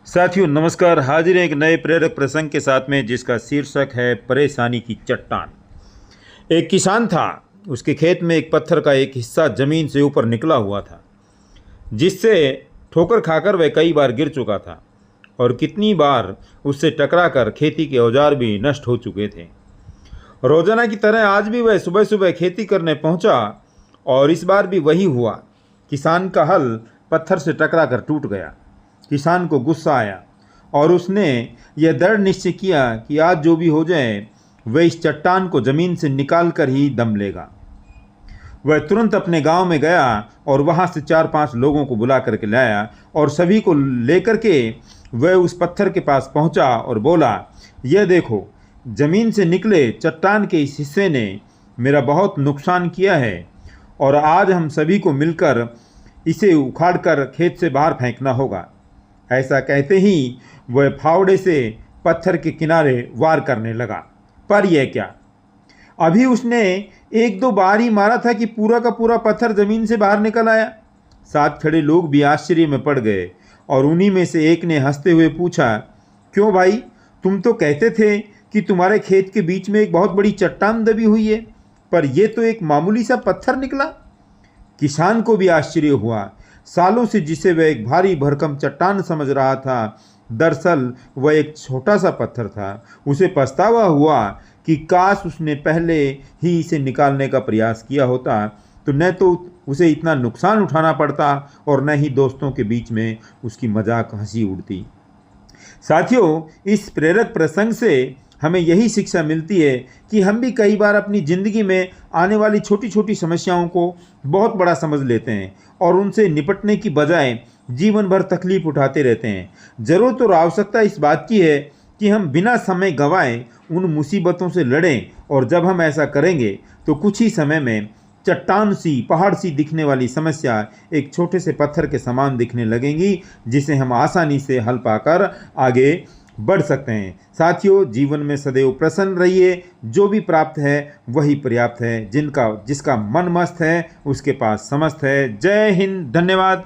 साथियों नमस्कार। हाजिर हैं एक नए प्रेरक प्रसंग के साथ में, जिसका शीर्षक है परेशानी की चट्टान। एक किसान था। उसके खेत में एक पत्थर का एक हिस्सा जमीन से ऊपर निकला हुआ था, जिससे ठोकर खाकर वह कई बार गिर चुका था और कितनी बार उससे टकराकर खेती के औजार भी नष्ट हो चुके थे। रोजाना की तरह आज भी वह सुबह सुबह खेती करने पहुंचा और इस बार भी वही हुआ। किसान का हल पत्थर से टकराकर टूट गया। किसान को गुस्सा आया और उसने यह दृढ़ निश्चय किया कि आज जो भी हो जाए वह इस चट्टान को जमीन से निकाल कर ही दम लेगा। वह तुरंत अपने गांव में गया और वहां से 4-5 लोगों को बुला करके लाया और सभी को लेकर के वह उस पत्थर के पास पहुंचा और बोला, यह देखो, जमीन से निकले चट्टान के इस हिस्से ने मेरा बहुत नुकसान किया है और आज हम सभी को मिलकर इसे उखाड़कर खेत से बाहर फेंकना होगा। ऐसा कहते ही वह फावड़े से पत्थर के किनारे वार करने लगा। पर यह क्या, अभी उसने 1-2 बार ही मारा था कि पूरा का पूरा पत्थर जमीन से बाहर निकल आया। साथ खड़े लोग भी आश्चर्य में पड़ गए और उन्हीं में से एक ने हंसते हुए पूछा, क्यों भाई, तुम तो कहते थे कि तुम्हारे खेत के बीच में एक बहुत बड़ी चट्टान दबी हुई है, पर यह तो एक मामूली सा पत्थर निकला। किसान को भी आश्चर्य हुआ। सालों से जिसे वह एक भारी भरकम चट्टान समझ रहा था, दरअसल वह एक छोटा सा पत्थर था। उसे पछतावा हुआ कि काश उसने पहले ही इसे निकालने का प्रयास किया होता, तो न तो उसे इतना नुकसान उठाना पड़ता और न ही दोस्तों के बीच में उसकी मजाक हंसी उड़ती। साथियों, इस प्रेरक प्रसंग से हमें यही शिक्षा मिलती है कि हम भी कई बार अपनी ज़िंदगी में आने वाली छोटी छोटी समस्याओं को बहुत बड़ा समझ लेते हैं और उनसे निपटने की बजाय जीवन भर तकलीफ उठाते रहते हैं। ज़रूरत और आवश्यकता इस बात की है कि हम बिना समय गंवाए उन मुसीबतों से लड़ें, और जब हम ऐसा करेंगे तो कुछ ही समय में चट्टान सी, पहाड़ सी दिखने वाली समस्या एक छोटे से पत्थर के समान दिखने लगेंगी, जिसे हम आसानी से हल पाकर आगे बढ़ सकते हैं। साथियों, जीवन में सदैव प्रसन्न रहिए। जो भी प्राप्त है वही पर्याप्त है। जिसका मन मस्त है उसके पास समस्त है। जय हिंद, धन्यवाद।